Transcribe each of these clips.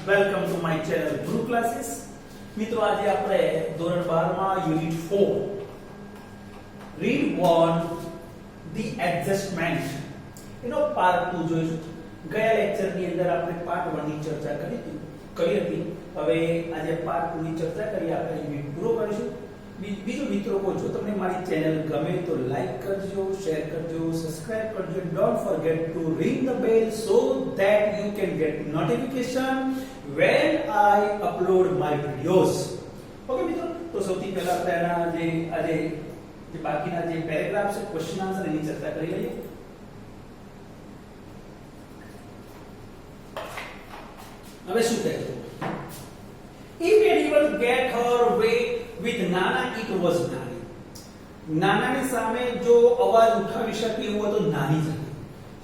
Welcome to my channel ગુરુ classes. મિત્રો આજે આપણે ધોરણ 12 માં unit 4 read on the adjustment એનો પાર્ટ 2 જોઈશું. ગયા લેક્ચર ની અંદર આપણે પાર્ટ 1 ની ચર્ચા કરી હતી. હવે આજે પાર્ટ 2 ની ચર્ચા કરી આપણે યુનિટ પૂરો કરીશું. બીજું મિત્રો કો જો તમને મારી ચેનલ ગમે તો લાઈક કરજો, શેર કરજો, સબસ્ક્રાઇબ કરજો. Don't forget two ring the bell so that you can get notification when I upload my videos. Okay મિત્રો, તો સૌથી પહેલા આપણે આજે જે બાકીના જે પેરેગ્રાફ છે ક્વેશ્ચન આન્સર એની ચર્ચા કરી લઈએ. હવે શું કહે છે? If anyone get her way with Nana, it was Nani. નાનાની સામે જો અવાજ ઉઠાવી શકે એવું તો નાની જ હતી.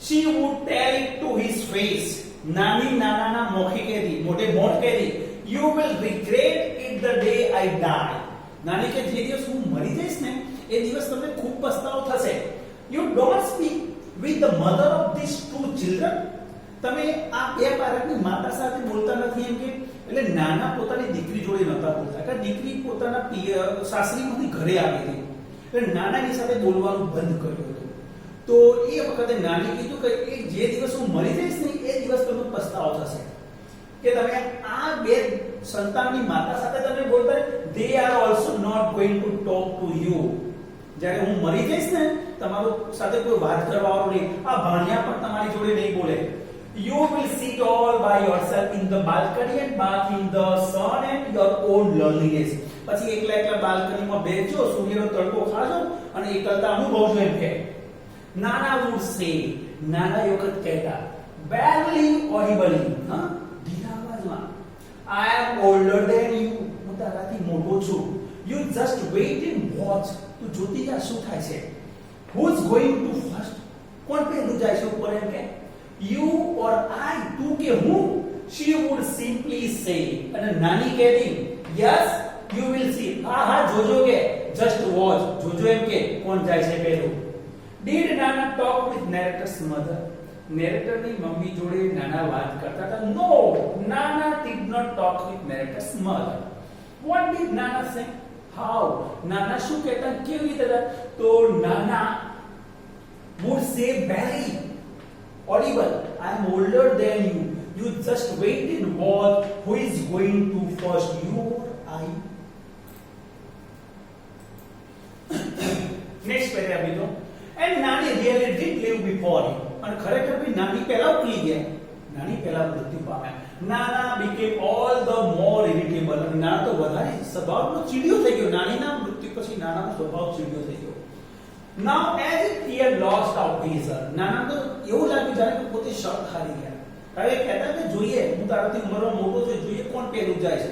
She would tell it to his face. નાની નાનાના મોઢે કહેતી, you will regret it the day I die. નાની કે જે દિવસ હું મરી જઈશ ને એ દિવસ તમને ખૂબ પસ્તાવો થશે. You don't speak with the mother of these two children. તમે આ બે બાળકની માતા સાથે બોલતા નથી એમ કે એટલે નાના પોતાની દીકરી જોડે નહોતા બોલતા કે દીકરી પોતાના સાસરીમાંથી ઘરે આવી હતી એટલે નાનાની સાથે બોલવાનું બંધ કર્યું હતું. તો એ વખતે નાની કીધું કે એ જે દિવસ હું મરી જઈશ ને એ દિવસ તમને પસ્તાવો થશે કે તમે આ બે સંતાનની માતા સાથે તમે બોલતા they are also not going to talk to you. જ્યારે હું મરી જઈશ ને તમારો સાથે કોઈ વાત કરવાવાળો નહીં, આ ભાણિયા પણ તમારી જોડે નહીં બોલે. You will sit all by yourself in the balcony and bath in the sun and your own loneliness. પછી એકલા બાલ્કનીમાં બેસજો, સૂર્યનો તડકો ખાજો અને એકલતા અનુભવજો એમ કે નાના would say. નાના એ વખત કહેતા barely audibly, ધીરા અવાજમાં, I am older than you. હું તારાથી મોટો છું. You just wait and watch. તું જોતી જા શું થાય છે. Who's going to first? કોણ પહેલું જાય છે ઉપર એમ કે you or I, તું કે હું. She would simply say. અને નાની કહેતી yes you will see. હા જોજો કે just watch, જોજો એમ કે કોણ જાય છે પહેલું. Did Nana talk with narrator's mother? narrator ની મમ્મી જોડે નાના વાત કરતા હતા? No, Nana did not talk with narrator's mother. What did Nana say? How? નાના શું કહેતા, કેવી રીતે? તો નાના would say very audible, I am older than you. You just wait and watch who is going to first, you or I. Next paragraph with you. And Nani really did live before him. અને ખરેખર ભી નાની પહેલા ઉકલી ગયા, નાની પહેલા મૃત્યુ પામ્યા. નાના became all the more irritable. અને નાના તો વધારે સ્વભાવનો ચીડિયો થઈ ગયો. નાનીના મૃત્યુ પછી નાનાનો સ્વભાવ ચીડિયો થઈ ગયો. Now as if he had lost out razor. નાના તો એવું લાગ્યું જાણે કે પોતે શર્ટ હારી ગયા. હવે કહેતા કે જોઈએ હું તારાથી ઉંમરમાં મોટો છું, જોઈએ કોણ પહેલું જાય છે.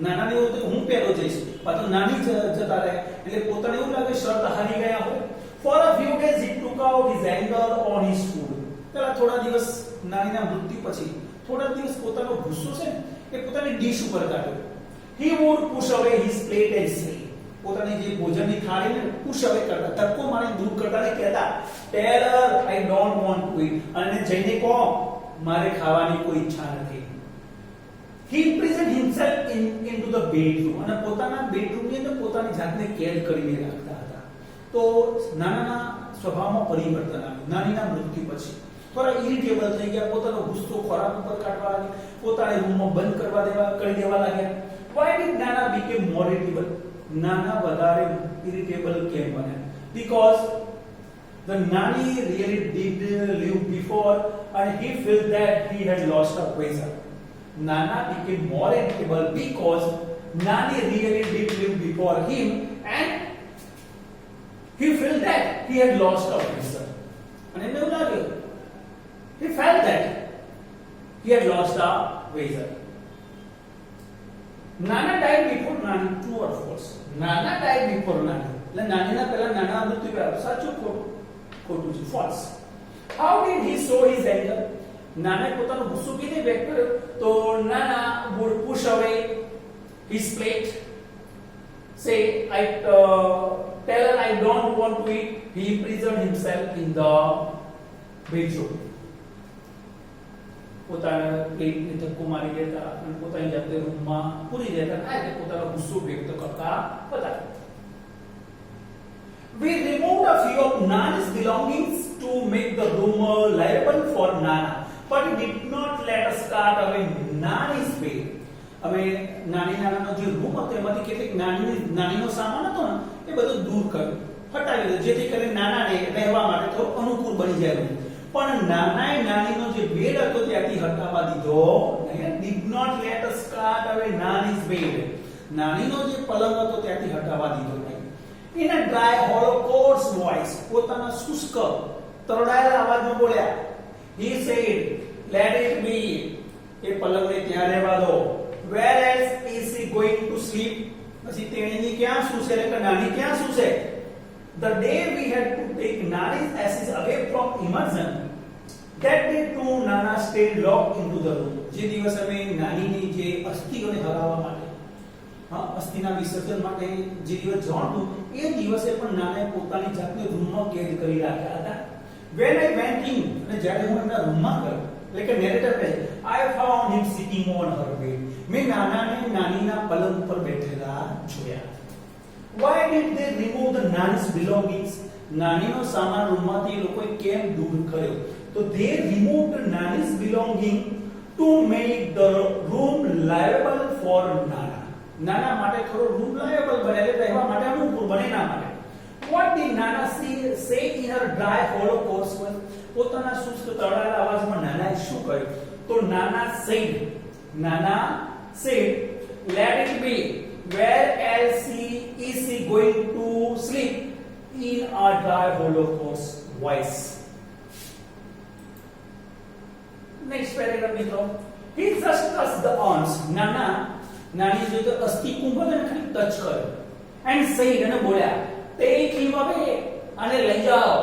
નાનાને એવું હતું કે હું પહેલો જઈશ, પાછો નાની જતા રહે એટલે પોતાને એવું લાગે શર્ટ હારી ગયા હોય. For a few days he took out his anger on his food. પેલા થોડા દિવસ નાનીના મૃત્યુ પછી થોડા દિવસ પોતાનો ગુસ્સો છે એ પોતાની ડીશ ઉપર કાઢ્યો. He would push away his plate and say. પોતાની જે ભોજનની થાળીને પુશ અવે કરતા, ધક્કો મારી દૂર કરતા ને કહેતા tell her I don't want to eat. અને જઈને કહો મારે ખાવાની કોઈ ઈચ્છા નથી. He imprisoned himself into the bedroom. અને પોતાના બેડરૂમની અંદર પોતાની જાતને કેદ કરીને રાખતા હતા. તો નાનાના સ્વભાવમાં પરિવર્તન આવ્યું નાનીના મૃત્યુ પછી. થોડા ઇરિટેબલ થઈ ગયા, પોતાનો ગુસ્સો ખોરાક ઉપર કાઢવા લાગ્યા, પોતાને રૂમમાં બંધ કરી દેવા લાગ્યા. Why did Nana become more irritable? નાના વધારે ઇરિટેબલ કેમ બન્યા? Because the Nani really did live before and he felt that he had lost a poison. Nana became more irritable because Nani really did live before him and he felt that he had lost a poison. અને એને એવું લાગ્યું, he felt that he had lost a poison. Nana died before Nani. True or false? Nana died before Nani. એટલે નાનીના પહેલા નાના મૃત્યુ પામ્યા. સાચું ખોટું છે? False. How did he show his anger? નાનાએ પોતાનો ગુસ્સો કેવી વ્યક્ત કર્યો? તો Nana would push away his plate. Say tell her I don't want to eat. He imprisoned himself in the bedroom. પોતાના પેટને ધક્કો મારી દેતા અને પોતાની જાતે રૂમમાં પૂરી દેતા આ રીતે પોતાનો ગુસ્સો વ્યક્ત કરતા હતા. We removed a few of Nana's belongings to make the room livable for Nana, but it did not let us start away Nani's bed. હવે નાની નાનાનો જે રૂમ હતો એમાંથી કેટલીક નાનીનો સામાન હતો ને એ બધું દૂર કર્યું, હટાવી દીધું, જેથી કરીને નાનાને રહેવા માટે થોડું અનુકૂળ બની જાય. પણ નાનાએ નાનીનો જે બેડ હતો ત્યાંથી હટાવવા દીધો નહીં. Did not let us start away Nani's bed. નાનીનો જે પલંગ હતો ત્યાંથી હટાવવા દીધો નહીં. In a dry hollow coarse voice, પોતાના શુષ્ક તરડાયેલા અવાજમાં બોલ્યા. He said, let it be. એ પલંગને ત્યાં રહેવા દો. Where else is he going to sleep? પછી તેણીની ક્યાં સૂશે, એટલે કે નાની ક્યાં સૂશે? The day we had to take Nani's ashes away from immersion, that day too Nana stayed locked into the room. જે દિવસ અમે નાનીની જે અસ્થિઓને હરાવવા માટે અસ્થિના વિસર્જન માટે જે દિવસ જવાનું એ દિવસે પણ નાનાએ પોતાની જાતને રૂમમાં કેદ કરી રાખ્યા હતા. When I went in, અને જ્યારે હું એમના રૂમમાં ગયો, એટલે કે નેરેટર કહે, I found him sitting on her bed. મેં નાનાને નાનીના પલંગ પર બેઠેલા જોયા. Why did they remove the Nana's belongings? નાનીનો સામાન રૂમમાંથી એ લોકોએ કેમ દૂર કર્યો? તો they removed Nana's belonging to make the room livable for Nana. નાના માટે થોડો રૂમ લાયબલ બને, એટલે રહેવા માટે અનુકૂળ બને ના માટે. What did Nana say in her dry hollow coarse voice? પોતાના શુષ્ક તરડાયેલા અવાજમાં નાનાએ શું કહ્યું? તો નાના said let it be. Where else is he going to sleep? In a dry hollow coarse voice. Next paragraph મિત્રો. He just touched the arms. નાની જે તો અસ્થિ કુંભને ખાલી ટચ કર્યો and said, અને બોલ્યા, take him away, અને લઈ જાઓ.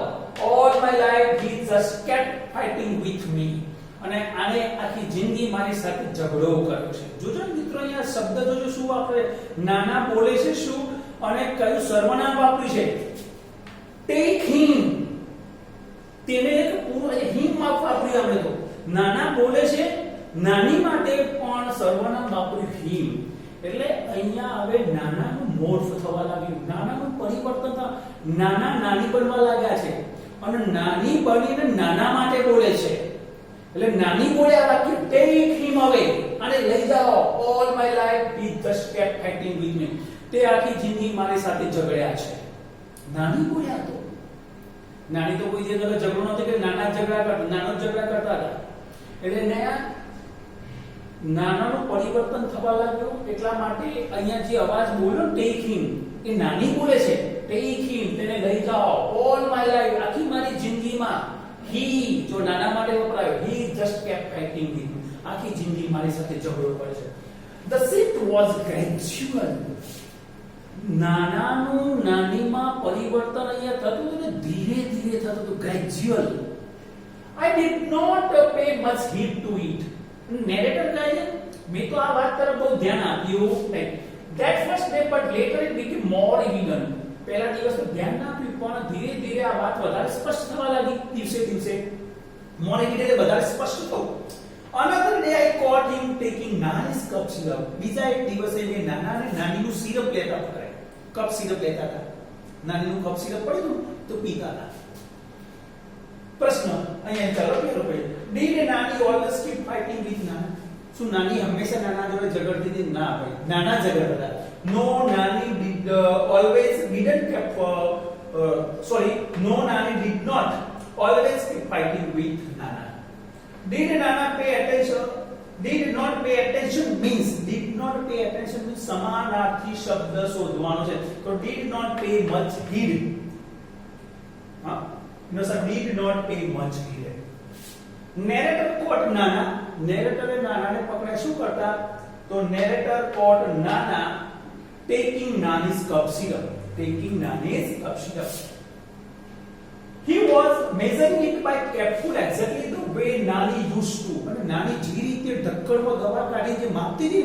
All my life he just kept fighting with me. અને આને આખી જિંદગી મારી સાથે ઝઘડો કર્યો છે. જોજો મિત્રો અહીંયા શબ્દ જોજો શું વાપરે, નાના બોલે છે શું અને કયું સર્વનામ વાપર્યું છે? take him. તેને એક પૂર્વ હિમ વાપર્યું આપણે તો. નાના બોલે છે, નાની માટે પણ સર્વનામ વાપર્યું હિમ. એટલે અહીંયા હવે નાનાનું મોર્ફ થવા લાગ્યું, નાનાનું પરિવર્તન નાના નાની બનવા લાગ્યા છે અને નાની બનીને નાના માટે બોલે છે. એટલે નાની બોલ્યા વાક્ય take him away, અને લઈ જાઓ. all my life he just kept fighting with me. તે આખી જિંદગી મારી સાથે ઝઘડ્યા છે. નાની બોલ્યા તો નાની તો કોઈ જે ઝઘડો નતો કે નાના ઝઘડા કરતા, નાનો ઝઘડા કરતા હતા. એટલે નાનાનું પરિવર્તન થવા લાગ્યું. એટલા માટે અહીંયા જે અવાજ બોલ્યો take him, એ નાની બોલે છે. take him, તેને લઈ જાઓ. all my life, આખી મારી જિંદગીમાં. he, જો નાના માટે વપરાયો, he just kept fighting with me. આખી જિંદગી મારી સાથે ઝઘડો કરે છે. the shift was gradual. નાનાનું નાનીમાં પરિવર્તન અહીંયા થતું હતું ને ધીરે ધીરે થતું હતું, gradual. I did not pay much heed to it. Narrator કહે છે, મેં તો આ વાત તરફ બહુ ધ્યાન આપ્યું નહીં. That first day, but later it became more evident. પહેલા દિવસ તો ધ્યાન ના આપ્યું, પણ ધીરે ધીરે આ વાત વધારે સ્પષ્ટ થવા લાગી. દિવસે more evident એટલે વધારે સ્પષ્ટ થવું. Another day I caught him taking Nana's cup syrup. બીજા એક દિવસે મેં નાનાને નાનીનું સિરપ લેતા પકડ્યા. કપ સિરપ લેતા હતા. નાનીનું કપ સિરપ પડ્યું તો પીતા હતા. પ્રશ્ન અહીંયા ચાલો પેલો પહેલો. Did Nani always keep fighting with Nana? શું નાની હંમેશા નાના જોડે ઝઘડતી હતી? ના ભાઈ, નાના ઝઘડતા. No, Nani did always didn't keep no, Nani did not always keep fighting with Nana. Did Nana pay attention? Did not pay attention means સમાનાર્થી શબ્દ શોધવાનો છે. તો did not pay much heed. No sir, did not pay much heed. Narrator caught Nana. Narrator એ નાનાને પકડ્યા શું કરતા? તો narrator caught Nana taking Nani's cup syrup. He was measuring it by capful exactly the way Nani used to. અને નાની જે રીતે ઢક્કણમાં દવા કાઢી જે માપતી હતી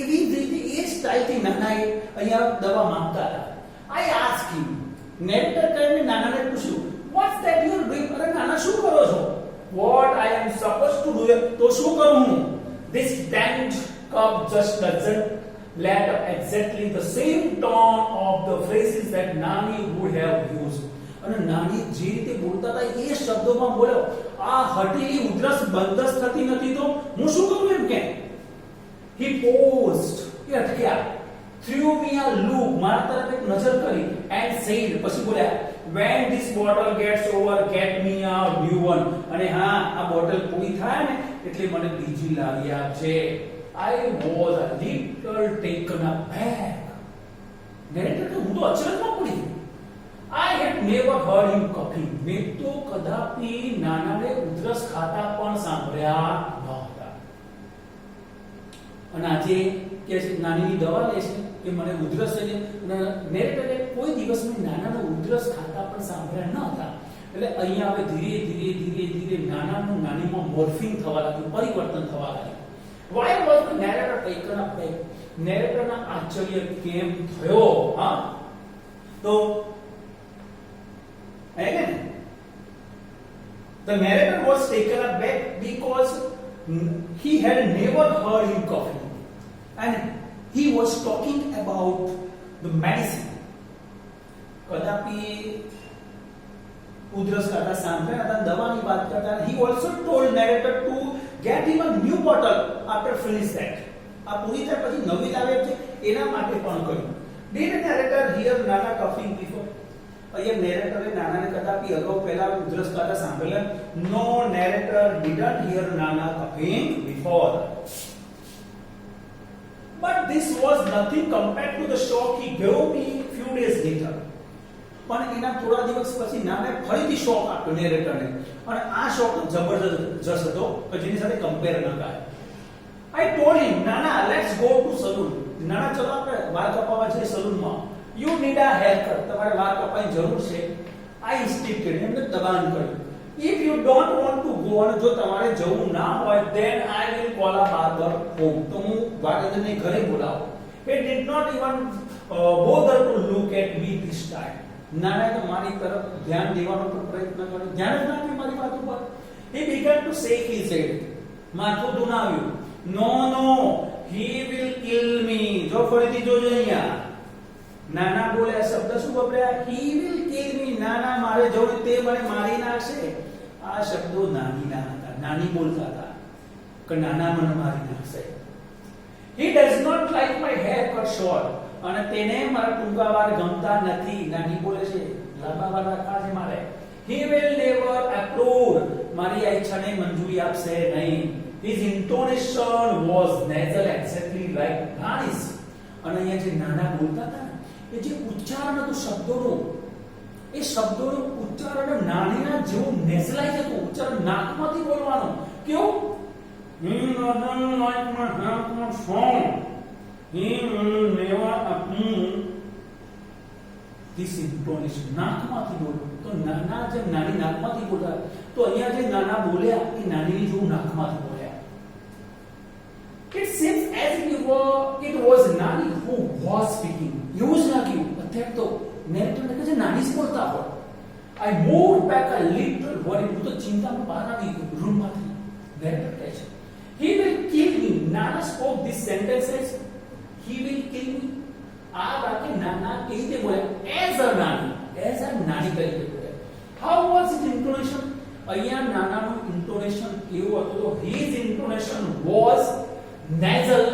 એવી જ રીતે એ સ્ટાઇલથી નાનાએ અહીંયા દવા માપતા હતા. I asked him. narrator કરીને નાનાને પૂછ્યું, what's that you are doing? અરે નાના શું કરો છો? what I am supposed to do, તો શું કરું હું? This damned cup just doesn't let up exactly the same tone of the phrases that Nani would have used. અને નાની જે રીતે બોલતા હતા એ શબ્દોમાં બોલ્યો. આ હટેલી ઉધરસ બંધસ થતી નથી તો હું શું કરું એમ કે? He paused, A અટક્યા, threw me a look, મારા તરફ એક નજર કરી, and said, પછી બોલ્યા, when this bottle gets over, get me a new one. અને હા, આ બોટલ પૂરી થાય ને એટલે મને બીજી લાવી આપજે. I was a little taken aback. Narrator તો હું તો અચરજમાં પડી ગયો. I had never heard him coughing. મેં તો કદાપી નાનાને ઉધરસ ખાતા પણ સાંભળ્યા નહોતા. અને આજે કે નાનીની દવા લે છે કે મને ઉધરસ થઈ અને નેરેટરે કોઈ દિવસ મેં નાનાનો ઉધરસ ખાતા પણ સાંભળ્યા નહોતા. એટલે અહીંયા હવે ધીરે ધીરે ધીરે ધીરે નાનાનું નાનીમાં મોર્ફિંગ થવા લાગ્યું, પરિવર્તન થવા લાગ્યું. Why was the narrator taken aback? નેરેટરના આશ્ચર્ય કેમ થયો? હા, તો again the narrator was taken aback because he had never heard him coughing and he was talking about the medicine. કદાપી ઉધરસ કરતા સાંભળ્યા હતા, દવાની વાત કરતા. He also told narrator to get him a new bottle after finish that. આ પૂરી થાય પછી નવી લાવે છે એના માટે પણ કહ્યું. Did narrator hear Nana coughing before? અહીંયા નેરેટરે નાનાને કદાપી અગાઉ પહેલા ઉધરસ કરતા સાંભળેલા? No, narrator didn't hear Nana coughing before. But this was nothing compared to the shock he gave me few days later. પણ એના થોડા દિવસ પછી નાનાએ ફરીથી શોક આપ્યો નેરેટરને, અને આ શોક જબરજસ્ત હતો કે જેની સાથે કમ્પેર ન કરાય. I told him, Nana, let's go to salon. નાના ચલો આપણે વાળ કપાવવા જઈએ સલૂનમાં. You need a haircut. તમારે વાળ કપાવવાની જરૂર છે. I insisted, એમને દબાણ કર્યું. If you don't want to go, અને જો તમારે જવું ના હોય, then I will call a barber home. તો હું વાળંદરને ઘરે બોલાવું. He did not even bother to look at me this time. નાનાએ તો મારી તરફ ધ્યાન દેવાનો પણ પ્રયત્ન કર્યો, ધ્યાન જ ના આપ્યું મારી વાત ઉપર. He began to shake his head. માથું ધુનાવ્યું. No, no, he will kill me. જો ફરીથી જોજો અહીંયા. નાના બોલે શબ્દ શું વપરાયા? He will kill me. નાના મારે જોડે તે મને મારી નાખશે. આ શબ્દો નાનીના હતા, નાની બોલતા હતા કે નાના મને મારી નાખશે. He does not like my hair cut short. અને તેને મારા ટૂંકા વાળ ગમતા નથી. નાની બોલે છે લાંબા વાળ રાખવા છે મારે. He will never approve. મારી આ ઈચ્છાને મંજૂરી આપશે નહીં. His intonation was nasal exactly like Nani's. અને અહીંયા જે નાના બોલતા હતા ને એ જે ઉચ્ચારણ હતું શબ્દોનું, એ શબ્દોનું ઉચ્ચારણ નાનીના જેવું નેઝલાઇઝ હતું. ઉચ્ચારણ નાકમાંથી બોલવાનું. કેવું? He doesn't like my haircut short. He will never approve. This intonation નાકમાંથી બોલવું. તો નાના જે નાની નાકમાંથી બોલતા, તો અહીંયા જે નાના બોલ્યા એ નાનીની જેવું નાકમાંથી બોલ્યા. It seems as if it was Nani who was speaking. એવું જ લાગ્યું અત્યારે તો નેરેટરને કે જે નાની જ બોલતા હોય. I moved back a little worried. હું તો ચિંતામાં બહાર આવી ગયો રૂમમાંથી. નેરેટર કહે છે, He will kill me. Nana spoke this sentence as He will kill me. આ વાક્ય નાના કેવી રીતે બોલ્યા? As a Nani. As a Nani તરીકે બોલ્યા. How was his intonation? અહીંયા નાનાનું intonation કેવું હતું? તો his intonation was nasal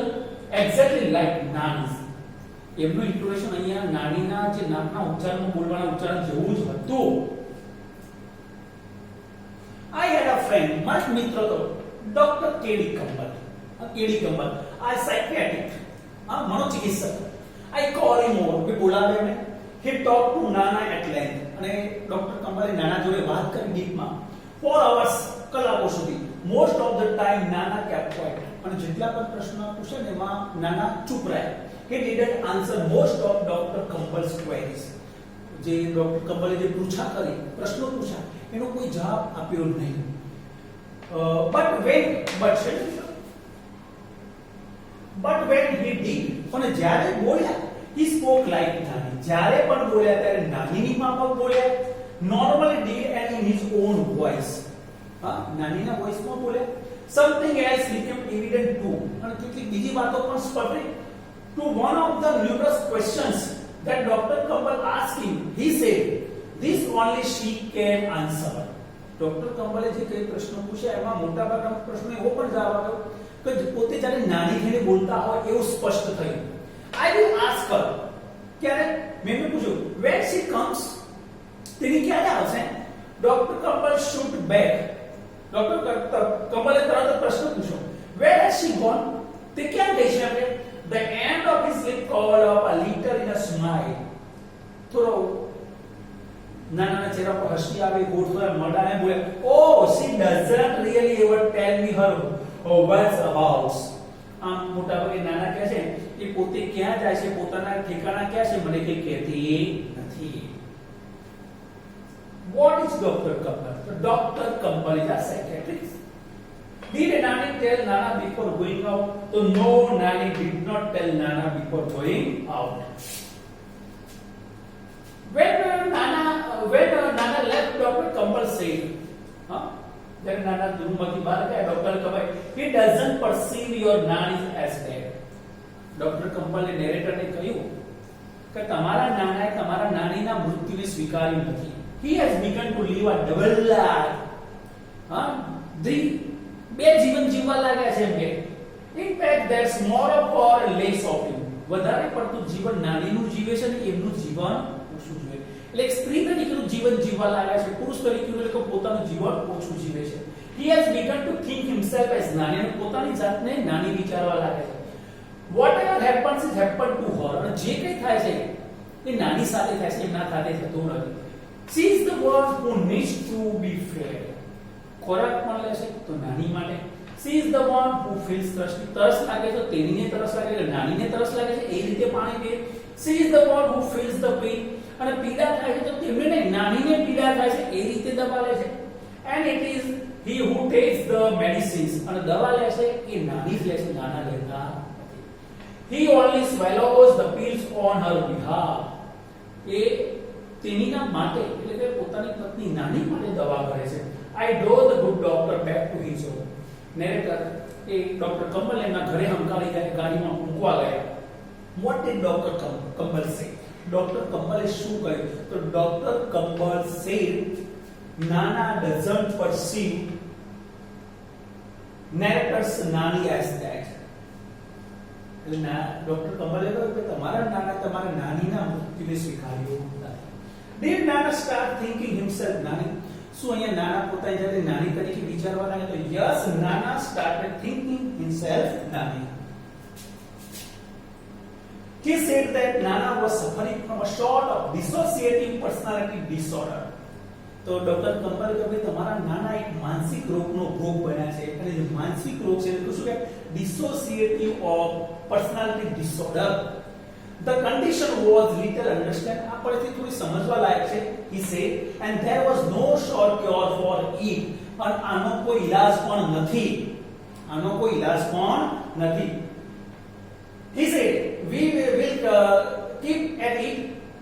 exactly like Nani's. એમનું intonation અહીંયા નાનીના જે નાકના ઉચ્ચારણમાં બોલવાના ઉચ્ચારણ જેવું જ હતું. I had a friend, મારો મિત્ર હતો, ડોક્ટર કેડી કંબલ. કેડી કંબલ આ સાયકિયાટ્રિક, આ મનોચિકિત્સક. I call him over. મેં બોલાવ્યા એને. He talked to Nana at length. અને ડોક્ટર કંબલે નાના જોડે વાત કરી ડીપમાં. For hours, કલાકો સુધી. Most of the time Nana kept quiet. અને જેટલા પણ પ્રશ્નો પૂછે ને એમાં નાના ચૂપ રહ્યા. He didn't answer most of Dr. Kambal's queries. જે ડોક્ટર કંબલે જે પૂછા કરી, પ્રશ્નો પૂછા, એનો કોઈ જવાબ આપ્યો નહીં. But when he did, અને જ્યારે બોલ્યા, he spoke like Nani. જ્યારે પણ બોલ્યા ત્યારે નાનીની માફક બોલ્યા. Normally did and in his own voice. હા, નાનીના વોઇસમાં બોલે. Something else became evident too. અને કેટલીક બીજી વાતો પણ સ્પષ્ટ. To one of the numerous questions that Dr. Kamal asked him, he said, "This only she can answer." Doctor કંબલે જે કઈ પ્રશ્નો પૂછ્યા એમાં મોટાભાગના પ્રશ્નો એવો પણ જવાબ આપ્યો કે પોતે જ્યારે નાની થઈને બોલતા હોય એવું સ્પષ્ટ થયું. I will ask her. ક્યારે મેં પૂછ્યું when she comes, તેની ક્યારે આવશે? Doctor Kambal shoot back. Doctor કંબલે તરત પ્રશ્ન પૂછ્યો where has she gone? તે ક્યાં ગઈ છે? આપણે the end of his lip curled up a little in a smile. થોડો નાના ચહેરા પર હસી આવે, ગોઠવાય, મડાને બોલે, oh she doesn't really ever tell me her what's about. આમ મોટા ભાગે નાના કહે છે એ પોતે ક્યાં જાય છે, પોતાના ઠેકાણા ક્યાં છે, મને કઈ કહેતી નથી. What is Dr. Kamal? So Dr. Kamal is a psychiatrist. Did Nani tell Nana before going out? So no, Nani did not tell Nana before going out. When Nana left, Dr. Kamal said, then Nana Durumati Bharata, Dr. Kamal, he doesn't perceive your Nani as dead. Dr. Kamal ने narrator ने કહ્યું કે તમારા નાનાએ તમારા નાનીના મૃત્યુને સ્વીકાર્યું નથી. He has begun to live a double life. બે જીવન જીવવા લાગ્યા છે એમ. In fact, there's more of or less of him. વધારે પડતું જીવન નાનીનું જીવે છે ને એમનું જીવન ઓછું જીવે. એટલે એક સ્ત્રી તરીકેનું જીવન જીવવા લાગ્યા છે, પુરુષ તરીકેનું એટલે પોતાનું જીવન ઓછું જીવે છે. He has begun to think himself as નાની, અને પોતાની જાતને નાની વિચારવા લાગે છે. Whatever happens is happened to her. અને જે કંઈ થાય છે એ નાની સાથે થાય છે, એમના સાથે થતું નથી. She is the one who needs to be fed. ખોરાક પણ લે છે તો નાની માટે. She is the one who feels thirsty. તરસ લાગે તો તેનીને તરસ લાગે છે, નાનીને તરસ લાગે છે, એ રીતે પાણી પીએ. She is the one who feels the pain. અને પીડા થાય છે તો તેમને નહીં, નાનીને પીડા થાય છે, એ રીતે દવા લે છે. And it is he who takes the medicines. અને દવા લે છે એ નાની જ લે છે, નાના લેતા નથી. He only swallows the pills on her behalf. એ તેનીના માટે એટલે કે પોતાની પત્ની નાની માટે દવા કરે છે. I drove the good doctor back to his home. Narrator A doctor Kamal એમના ઘરે હંકારી ગયા, ગાડીમાં મૂકવા ગયા. What did Dr. Kamal say? Doctor કમલે શું કહ્યું? તો doctor Kamal said Nana doesn't perceive narrator's Nani as that. એટલે ડોક્ટર કમલે કહ્યું કે તમારા નાના તમારા નાનીના મૃત્યુને સ્વીકાર્યો નથી. Did Nana start thinking himself Nani? શું અહીંયા નાના પોતાની જાતે નાની તરીકે વિચારવા લાગ્યા? તો yes, Nana started thinking himself Nani. He said that Nana was suffering from a sort of dissociative personality disorder. તો ડોક્ટર કમલ કહે કે તમારા નાના એક માનસિક રોગનો ભોગ બન્યા છે, અને જે માનસિક રોગ છે એટલે શું કે dissociative of personality disorder. The condition was little understand. આ પરિસ્થિતિ થોડી સમજવા લાયક છે. He said, and there was no sure cure for it. અને આનો કોઈ ઈલાજ પણ નથી. આનો કોઈ ઈલાજ પણ નથી. He said, we will keep at it,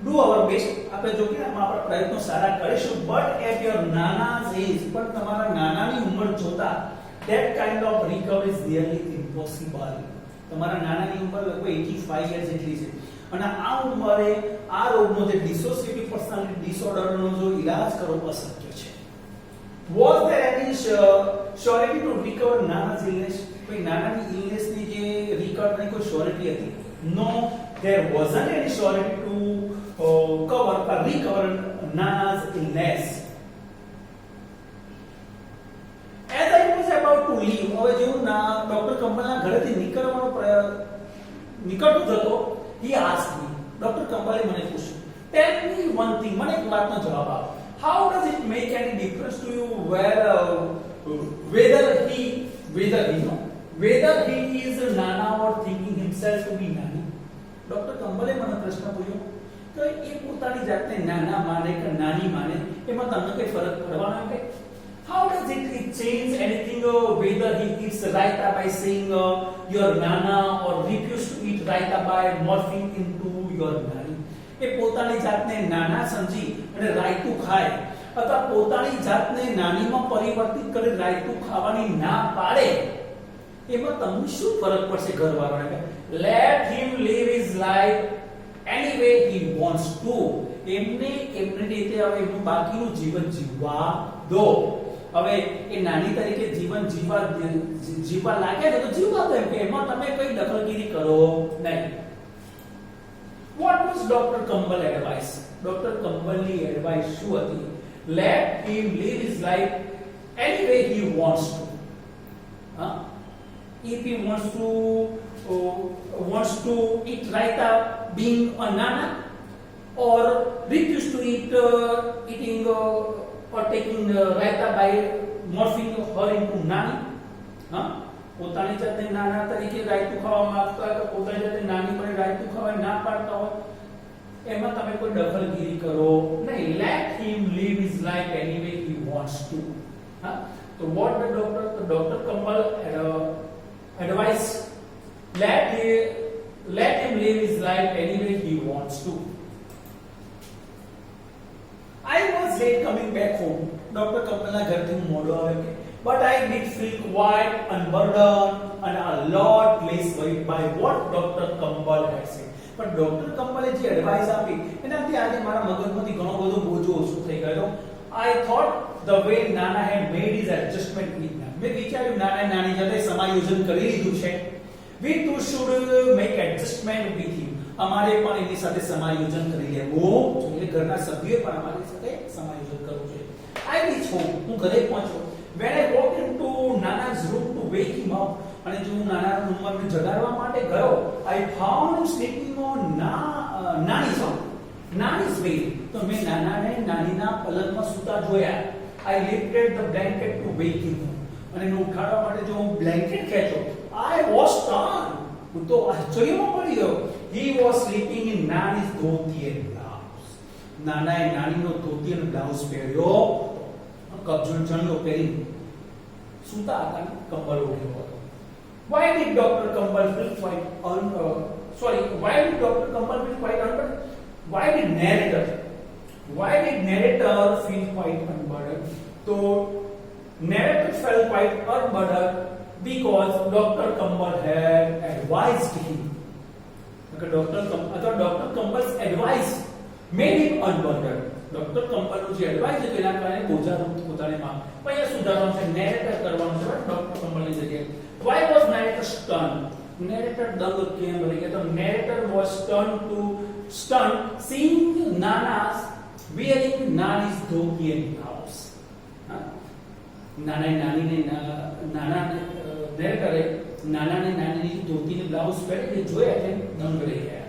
do our best. આપણે જો કે આપણા પ્રયત્નો સારા કરીશું, but at your nana's age, પણ તમારા નાનાની ઉંમર જોતા that kind of recovery is nearly impossible. તમારા નાનાની ઉંમર લગભગ 85 years જેટલી છે, અને આ ઉંમરે આ રોગનો જે ડિસોસિએટિવ પર્સનાલિટી ડિસઓર્ડરનો જો ઈલાજ કરવો અશક્ય છે. Was there any surety to recover Nana's illness? કોઈ નાનાની ઇલનેસની જે રિકવરની કોઈ શ્યોરિટી હતી? No, there wasn't any surety to recover Nana's illness. As I was about to leave, હવે જેવું ડોક્ટર કમલના ઘરેથી નીકળતો જતો, he asked me, ડોક્ટર કમલે મને પૂછ્યું, tell me one thing, મને એક વાતનો જવાબ આપો. How does it make any difference to you whether he is Nana or thinking himself to be Nani? Doctor કમલે મને પ્રશ્ન પૂછ્યો કે એ પોતાની જાતને નાના માને કે નાની માને, એમાં તમને કઈ ફરક પડવાનો કે? How does it change anything whether he eats raita by saying your Nana or refuse to eat raita by morphing into your Nani? એ પોતાની જાતને નાના સમજી અને રાયતું ખાય અથવા પોતાની જાતને નાનીમાં પરિવર્તિત કરી રાયતું ખાવાની ના પાડે, એમાં તમને શું ફરક પડશે ઘરવાળાને? Let him live his life anyway he wants to. એમની રીતે હવે એનું બાકીનું જીવન જીવવા દો. હવે એ નાની તરીકે જીવન જીવવા લાગે છે તો જીવવા દો, કે એમાં તમે કઈ દખલગીરી કરો નહીં. What was Dr. Kambal advice? Dr. Kambalની એડવાઇસ શું હતી? Let him live his life any way he wants to. If he wants to eat raita being a nana, or refuse to eat eating or taking raita by morphing her into nani. પોતાની જાતને નાના તરીકે રાયતું ખાવા માંગતા હોય, પોતાની જાતને નાની પર રાયતું ખાવા ના પાડતા હોય, એમાં તમે કોઈ દખલગીરી કરો નહીં. Let him live his life any way he wants to. So what the Dr. Kambal advice? Let him live his life any way he wants to. I was late coming back home. Dr. Kambalના ઘરથી હું મોડો આવ્યો કે, but I did feel quite unburdened and a lot less worried by what Dr. Kambal had said. પણ doctor કંબલે જે advice આપી એનાથી આજે મારા મગજમાંથી ઘણો બધો બોજો ઓછો થઈ ગયો. I thought the way Nana had made his adjustment with them. મેં વિચાર્યું નાના નાની જાતે સમાયોજન કરી લીધું છે. We too should make adjustment with him. અમારે પણ એની સાથે સમાયોજન કરી લેવું જોઈએ. ઘરના સભ્યોએ પણ અમારી સાથે સમાયોજન કરવું જોઈએ. I reached home. હું ઘરે પહોંચ્યો. When I walked into Nana's room to wake him up, અને જો હું નાના રૂમમાં જગાડવા માટે ગયો, I found him sleeping on Nani's bed. તો મેં નાનાને નાનીના પલંગમાં સૂતા જોયા. I lifted the blanket to wake him up. અને એને ઉઠાડવા માટે જો હું બ્લેન્કેટ ખેંચ્યો, I was stunned. હું તો આશ્ચર્યમાં પડી ગયો. He was sleeping in Nani's dhoti and blouse. નાનાએ નાનીનો ધોતી અને બ્લાઉઝ પહેર્યો, કબજો જણિયો પહેરી સૂતા હતા, કંબલ ઓઢ્યો હતો. Why did Dr. Kambal feel quite unburdened? Why did narrator feel quite unburdened? So narrator felt quite unburdened because Dr. Kambal had advised him. Dr. Kambal's advice made him unburdened. Doctor કંબલનું જે advice છે તેના કારણે બોજારૂપ પોતાને માં અહીંયા સુધારવાનું છે, નેરેટર કરવાનું છે ડોક્ટર કંબલની જગ્યાએ. Why was narrator stunned? Narrator દંગ કેમ રહી ગયા? તો narrator was stunned seeing Nana's wearing Nani's dhoti and blouse. નાનાને નાનીની ધોતી ને બ્લાઉઝ પહેરીને જોયા એટલે દંગ રહી ગયા.